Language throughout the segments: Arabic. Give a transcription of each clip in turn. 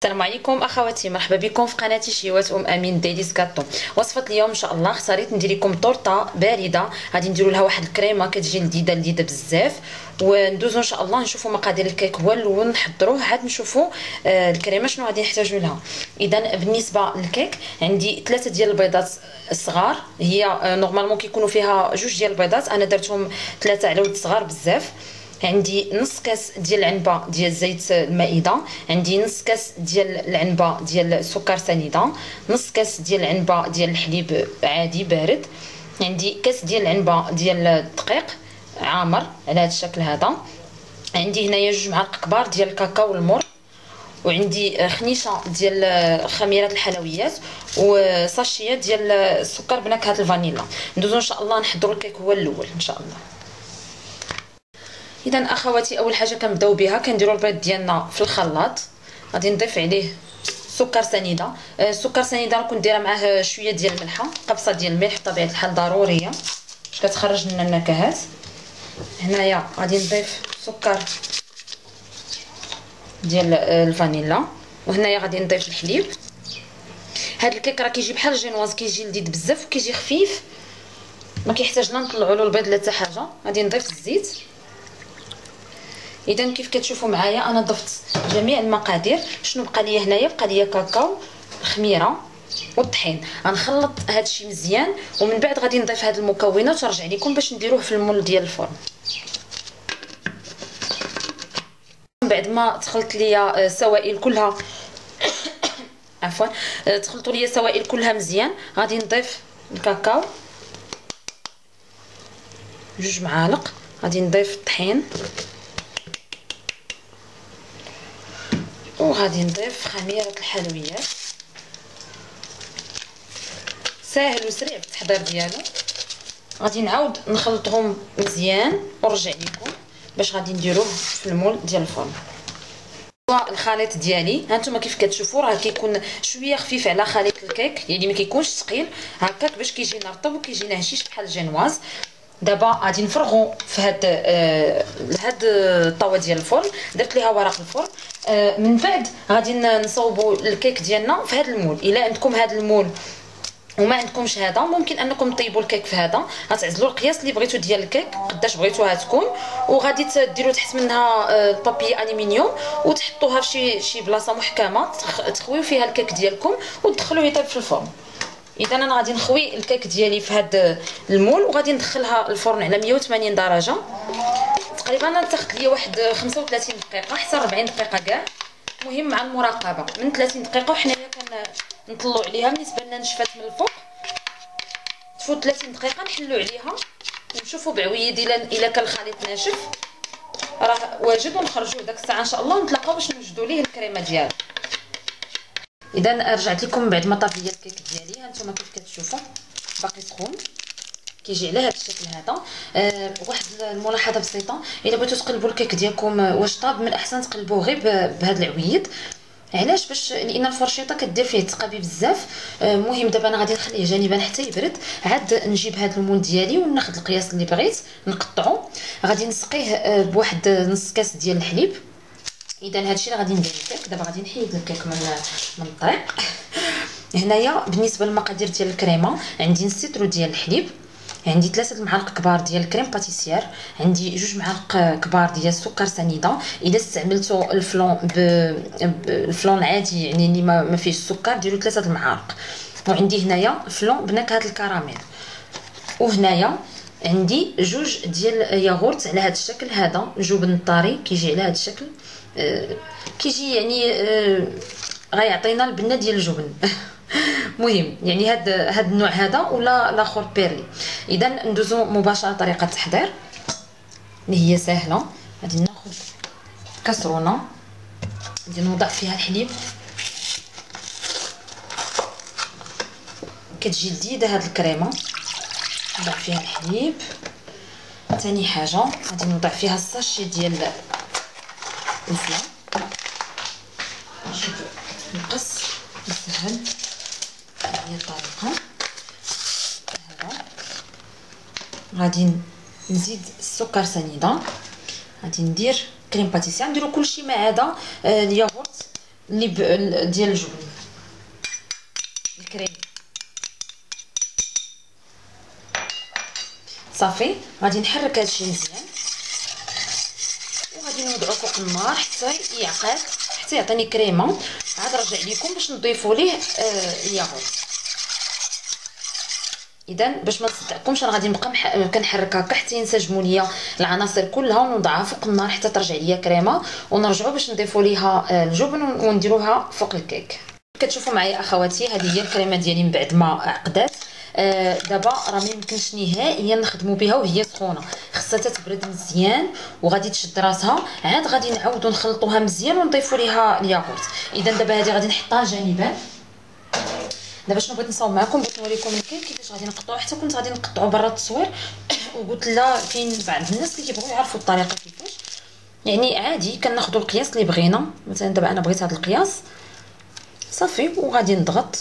السلام عليكم اخواتي، مرحبا بكم في قناتي شيوات امين ديليز كاتو. وصفه اليوم ان شاء الله اختاريت ندير لكم طورطه بارده، غادي نديروا لها واحد الكريمه كتجي لذيذه بزاف، وندوزو ان شاء الله نشوفوا مقادير الكيك هو الاول نحضروه عاد نشوفوا الكريمه شنو غادي نحتاجوا لها. اذا بالنسبه للكيك عندي 3 ديال البيضات الصغار، هي نورمالمون كيكونوا فيها 2 ديال البيضات، انا درتهم 3 على ود صغار بزاف. عندي نص كاس ديال العنبه ديال زيت المائده، عندي نص كاس ديال العنبه ديال السكر سنيده، نص كاس ديال العنبه ديال الحليب عادي بارد، عندي كاس ديال العنبه ديال الدقيق عامر على هذا الشكل هذا، عندي هنايا 2 معالق كبار ديال الكاكاو المر، وعندي خنيشه ديال خميره الحلويات، وساشيه ديال السكر بنكهه الفانيلا. ندوزو ان شاء الله نحضروا الكيك هو الاول ان شاء الله. اذا اخواتي اول حاجه كنبداو بها كنديروا البيض ديالنا في الخلاط، غادي نضيف عليه سكر سنيده. السكر سنيده كنت دايره معاه شويه ديال الملحه، قبصه ديال الملح بطبيعه الحال ضروريه باش كتخرج لنا النكهات. هنايا غادي نضيف سكر ديال الفانيلا، وهنايا غادي نضيف الحليب. هذا الكيك راه كيجي بحال الجينواز، كيجي لذيذ بزاف وكيجي خفيف، ما كيحتاج لا نطلعوا له البيض لا حتى حاجه. غادي نضيف الزيت. اذا كيف كتشوفوا معايا انا ضفت جميع المقادير. شنو بقى لي هنايا؟ بقى لي كاكاو، الخميره والطحين. غنخلط هذا الشيء مزيان ومن بعد غادي نضيف هاد المكونات ونرجع لكم باش نديروه في المول ديال الفرن. من بعد ما تخلط ليا السوائل كلها عفوا تخلطوا ليا السوائل كلها مزيان، غادي نضيف الكاكاو 2 معالق، غادي نضيف الطحين، وغادي نضيف خميره الحلويات. ساهل وسريع في التحضير ديالو. غادي نعاود نخلطهم مزيان ونرجع لكم باش غادي نديروه في المول ديال الفرن. الخليط ديالي هانتوما كيف كتشوفوا راه كيكون شويه خفيف على خليط الكيك، يعني ما كيكونش ثقيل هكاك باش كيجينا رطب وكيجينا هشيش بحال الجينواز. دابا غادي نفرغوا في هاد الطاوه ديال الفرن، درت ليها ورق الفرن. من بعد غادي نصوبوا الكيك ديالنا في هاد المول. الا عندكم هاد المول وما عندكمش هذا، ممكن انكم طيبوا الكيك في هذا، غتعزلوا القياس اللي بغيتو ديال الكيك قداش بغيتوها تكون، وغادي ديروا تحت منها البابي الومنيوم وتحطوها في شي بلاصه محكمه تخويو فيها الكيك ديالكم وتدخلوه يطيب في الفرن. اذا انا غادي نخوي الكيك ديالي في هذا المول وغادي ندخلها الفرن على 180 درجه تقريبا. تاخذ لي واحد 35 دقيقه حتى 40 دقيقه كاع، مهم مع المراقبه. من 30 دقيقه وحنايا كنطلعوا عليها بالنسبه لنا نشفات من الفوق، تفوت 30 دقيقه نحلوا عليها ونشوفوا بعويد الا كان الخليط ناشف راه واجد، ونخرجوه داك الساعه ان شاء الله ونتلاقاو باش نوجدوا ليه الكريمه ديالو. اذا رجعت لكم بعد ما طاب ليا الكيك ديالي، هانتوما كيف كتشوفوا باقي سخون كيجي على هذا الشكل هذا. واحد الملاحظه بسيطه، الا بغيتوا تقلبوا الكيك ديالكم واش طاب من الاحسن تقلبوه غير بهذا العويد. علاش؟ لان الفرشيطه كدير فيه التقابي بزاف. مهم دابا انا غادي نخليه جانبا حتى يبرد، عاد نجيب هذا المول ديالي وناخذ القياس اللي بغيت نقطعو. غادي نسقيه بواحد نص كاس ديال الحليب. اذا هادشي اللي غادي ندير الكيك. دابا غادي نحيد الكيك من الطريق. هنايا بالنسبه للمقادير ديال الكريمه عندي نص لتر ديال الحليب، عندي 3 معالق كبار ديال الكريم باتيسير، عندي 2 معالق كبار ديال السكر سنيده. الا استعملتوا الفلون العادي يعني اللي ما فيهش السكر ديروا 3 المعالق. وعندي هنايا فلون بنكهه الكراميل، وهنايا عندي 2 ديال ياغورت على هذا الشكل هذا، جبن طري كيجي على هذا الشكل. كيجي يعني غيعطينا البنه ديال الجبن مهم يعني هاد النوع هذا ولا الاخر بيرلي. اذا ندوزو مباشره طريقه التحضير اللي هي سهله. غادي ناخذ كاسرونه غادي نوضع فيها الحليب، كتجي لذيذه هاد الكريمه. نوضع فيها الحليب. ثاني حاجه غادي نوضع فيها الساشي ديال الفلا، نشوف نقص نسهل هي الطريقه هذا. غادي نزيد السكر سنيده، غادي ندير كريم باتيسير، نديرو كلشي ما عدا الياغورت اللي ديال الجبن الكريم. صافي غادي نحرك هادشي مزيان وغادي نوضعو فوق النار حتى يعقد، حتى يعطيني كريمه. عاد نرجع لكم باش نضيفوا ليه الياغورت. اذا باش ما نصدعكمش انا غادي نبقى كنحرك هكا حتى ينسجموا ليا العناصر كلها ونوضعها فوق النار حتى ترجع ليا كريمه، ونرجعوا باش نضيفوا ليها الجبن ونديروها فوق الكيك. كتشوفوا معايا اخواتي هذه هي الكريمه ديالي من بعد ما عقدات. دابا راه ما يمكنش نهائيا نخدموا بها وهي سخونه، خصها تتبرد مزيان وغادي تشد راسها. عاد غادي نعاودوا نخلطوها مزيان ونضيفوا ليها الياغورت. اذا دابا هذه غادي نحطها جانبا. دابا شنو بغيت نصاوب معكم، بغيت نوريكم الكيك كيفاش غادي نقطعوه. حتى كنت غادي نقطعو برا التصوير وقلت لا كاين بعض الناس اللي كيبغيو يعرفوا الطريقه كيفاش. يعني عادي كناخذوا القياس اللي بغينا. مثلا دابا انا بغيت هذا القياس صافي، وغادي نضغط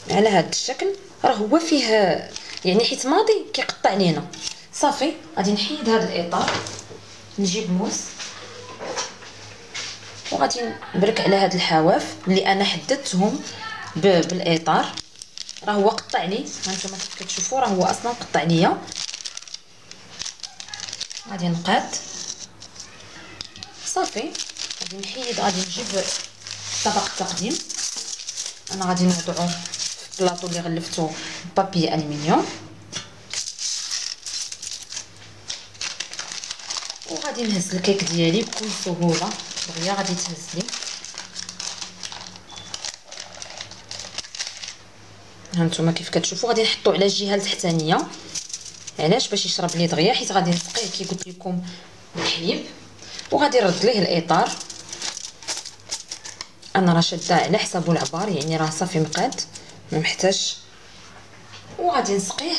على هذا الشكل. راه هو فيه يعني حيت ماضي كيقطع لينا. صافي غادي نحيد هذا الاطار، نجيب موس وغادي نبرك على هاد الحواف اللي انا حددتهم بالاطار. راه هو قطع لي، هانتوما كيف كتشوفوا راه هو اصلا قطع ليا. غادي نقاد صافي، غادي نحيد، غادي نجيب طبق التقديم. انا غادي نوضعو في البلاطو اللي غلفتو بابي الومنيوم، وغادي نهز الكيك ديالي بكل سهوله. دغيا غادي تهز لي. هانتوما كيف كتشوفوا غادي نحطو على الجهه التحتانيه. علاش؟ باش يشرب لي دغيا، حيت غادي نسقيه كي قلت لكم بالحليب. وغادي نرد ليه الاطار. انا راه شاده على حساب العبار، يعني راه صافي مقاد ما محتاجش. وغادي نسقيه.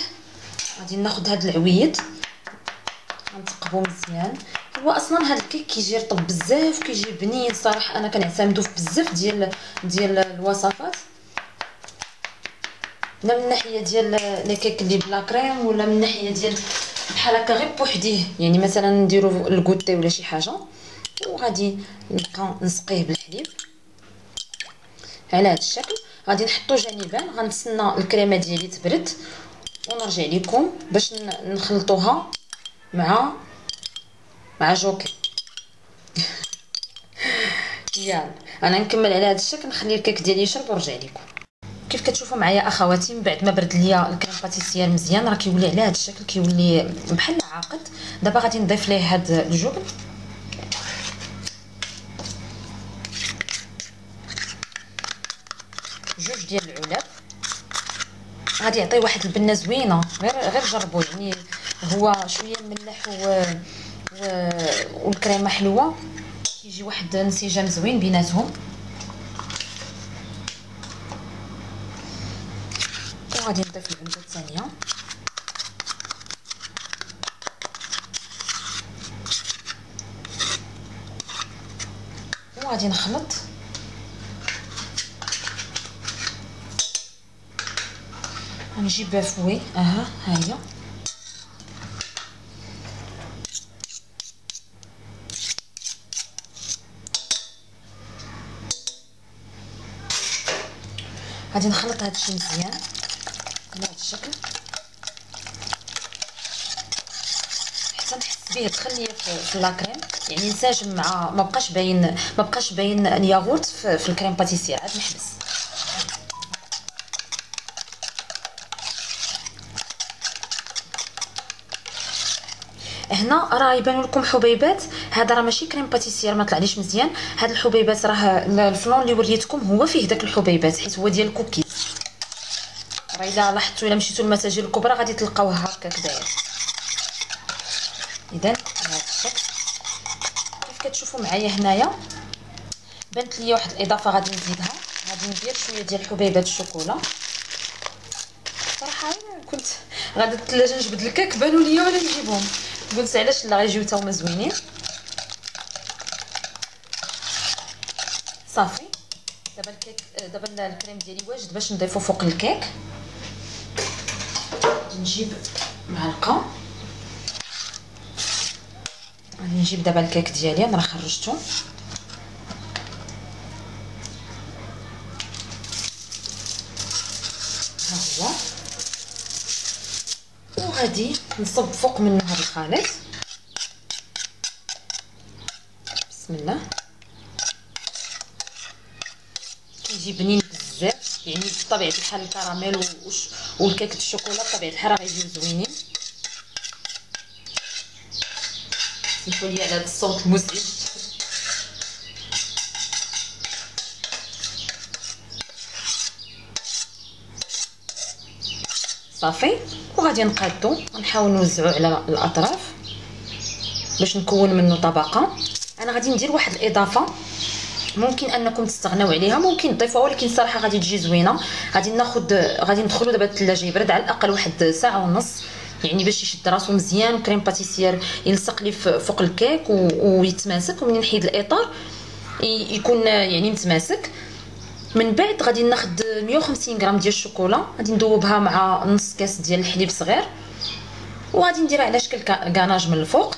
غادي ناخذ هاد العويد غنثقبو مزيان. هو اصلا هاد الكيك كيجي رطب بزاف وكيجي بنين. صراحه انا كنعتمدو في بزاف ديال الوصفات، لا من ناحيه ديال لي كيك اللي بلا كريم، ولا من ناحيه ديال بحال هكا غير بوحديه، يعني مثلا نديرو الكوتي ولا شي حاجه. وغادي نبقى نسقيه بالحليب على هذا الشكل. غادي نحطو جانبا، غنتسنى الكريمه ديالي تبرد ونرجع لكم باش نخلطوها مع جوكي. يلا انا نكمل على هذا الشكل، نخلي الكيك ديالي يشرب ونرجع لكم. كيف كتشوفوا معايا اخواتي من بعد ما برد ليا الكريم باتيسير مزيان راه كيولي على هذا الشكل، كيولي بحال عاقد. دابا غادي نضيف ليه هذا الجبن. جوج ديال العلب غادي يعطي واحد البنه زوينه. غير جربوا، يعني هو شويه مملح والكريمه حلوه، كيجي واحد انسجام زوين بيناتهم. وغادي نضيف العلبه الثانيه. وغادي نخلط. غنجيب بافوي ها هي. غادي نخلط هادشي مزيان على هاد الشكل حتى نحس به دخل ليا في لاكريم، يعني ينسجم مع ما بقاش باين الياغورت في الكريم باتيسير. عاد نحبس. هنا راه يبانوا لكم حبيبات، هذا راه ماشي كريم باتيسير ما طلعليش مزيان. هاد الحبيبات راه الفلون اللي وريتكم هو فيه داك الحبيبات، حيت هو ديال الكوكيز. راه الا لاحظتوا الا مشيتوا للمتاجر الكبرى غادي تلقاوه هكاك داير. اذا بهذا الشكل كيف كتشوفوا معايا هنايا بانت لي واحد الاضافه غادي نزيدها. غادي ندير شويه ديال حبيبات الشوكولا. صراحه كنت غادا الثلاجه نجبد الكيك بانوا لي ولا نجيبهم، قلت علاش لا غيجيو حتى هما زوينين. صافي دابا الكيك دابا الكريم ديالي واجد باش نضيفو فوق الكيك. نجيب معلقه. غادي نجيب دابا الكيك ديالي انا راه خرجته. ها هو. وغادي نصب فوق منه هذا الخليط. بسم الله. كيجي بنين بزاف، يعني بطبيعه الحال الكراميل والكيك الشوكولا بطبيعه الحال راه غيجيو زوينين. سمحوا لي على هذا الصوت المزعج. صافي. وغادي نقادو ونحاول نوزعو على الاطراف باش نكون منه طبقه. انا غادي ندير واحد الاضافه ممكن انكم تستغناو عليها، ممكن تضيفوها، ولكن صراحه غادي تجي زوينه. غادي ندخلو دابا الثلاجه يبرد على الاقل واحد ساعه ونص، يعني باش يشد راسو مزيان، وكريم باتيسير يلصق لي فوق الكيك ويتماسك، ومنين نحيد الاطار يكون يعني متماسك. من بعد غادي ناخذ 150 غرام ديال الشوكولا، غادي ندوبها مع نص كاس ديال الحليب صغير، وغادي نديرها على شكل كاناج من الفوق.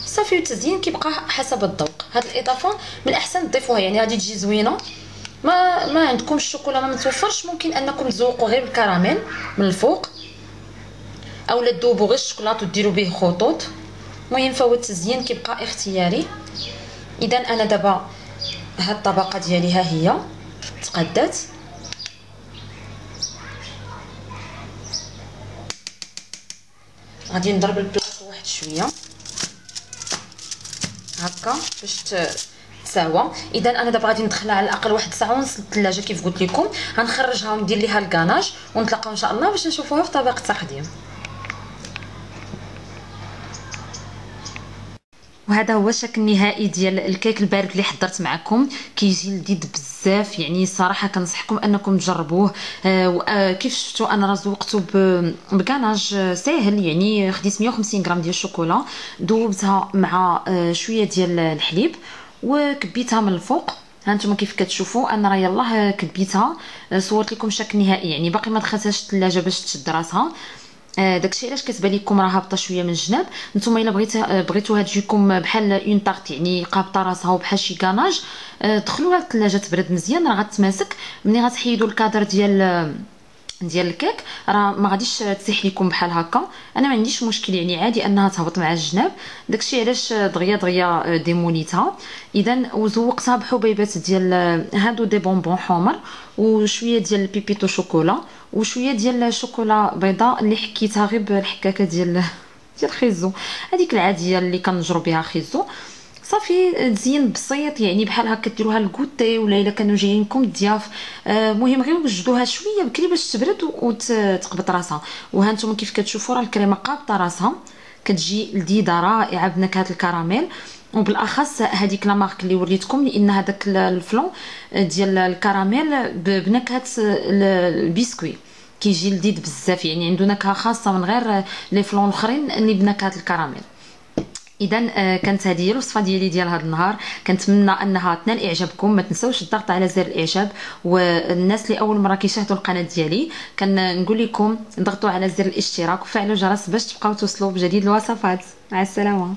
صافي. والتزيين كيبقى حسب الذوق. هاد الاضافه من الاحسن تضيفوها، يعني غادي تجي زوينه. ما عندكم الشوكولا ما متوفرش، ممكن انكم تزوقوا غير بالكراميل من الفوق، اولا تذوبوا غير الشوكولاط وديروا به خطوط. المهم فهو التزيين كيبقى اختياري. اذا انا دابا هاد الطبقه ديالي ها هي تقادات. غادي نضرب البلاطو واحد شويه هكا باش تساوى. اذا انا دابا غادي ندخلها على الاقل واحد ساعه ونص للثلاجه كيف قلت لكم. غنخرجها وندير ليها الكاناج، ونتلاقاو ان شاء الله باش نشوفوها في طبق التقديم. وهذا هو الشكل النهائي ديال الكيك البارد اللي حضرت معكم. كيجي لذيذ بزاف، يعني صراحه كنصحكم انكم تجربوه. كيف شفتوا انا راه زوقته بكاناج ساهل، يعني خديت 150 غرام ديال الشوكولا، ذوبتها مع شويه ديال الحليب وكبيتها من الفوق. هانتوما كيف كتشوفوا انا راه يلاه كبيتها. صورت لكم الشكل النهائي، يعني باقي ما دخلتهاش الثلاجه باش تشد راسها. داكشي علاش كتبان لكم راه هابطه شويه من الجناب. نتوما الا بغيتوها تجيكم بحال اون طارت، يعني قابطه راسها وبحال شي كاناج، دخلوها للثلاجه تبرد مزيان، راه غتماسك. ملي غتحيدوا الكادر ديال الكيك راه ما غاديش تسيح لكم بحال هكا. انا ما عنديش مشكل، يعني عادي انها تهبط مع الجناب. داكشي علاش دغيا ديموليتها. اذا وزوقتها بحبيبات ديال هادو دي بونبون حمر، وشويه ديال البيبيتو شوكولا، وشويه ديال الشوكولا بيضاء اللي حكيتها غير بالحكاكه ديال خيزو، هذيك العاديه اللي كنجرو بها خيزو. صافي. تزيين بسيط، يعني بحال هكا ديروها للكوتي، ولا الا كانوا جايينكم الضياف. مهم غير وجدوها شويه بكري باش تبرد وتقبط راسها. وها نتوما كيف كتشوفوا راه الكريمه قابطه راسها، كتجي لذيذه رائعه بنكهه الكراميل. وبالاخص هذيك لا مارك اللي وريتكم، لان هذاك الفلون ديال الكراميل بنكهه البسكوي كيجي لذيذ بزاف، يعني عنده نكهه خاصه من غير لي فلون الاخرين اللي بنكهه الكراميل. اذا كانت هذه هي الوصفه ديالي ديال هذا النهار. كنتمنى انها تنال اعجابكم. ما تنسوش الضغط على زر الاعجاب، والناس اللي اول مره كيشاهدوا القناه ديالي كنقول لكم ضغطوا على زر الاشتراك وفعلوا الجرس باش تبقاو توصلوا بجديد الوصفات. مع السلامه.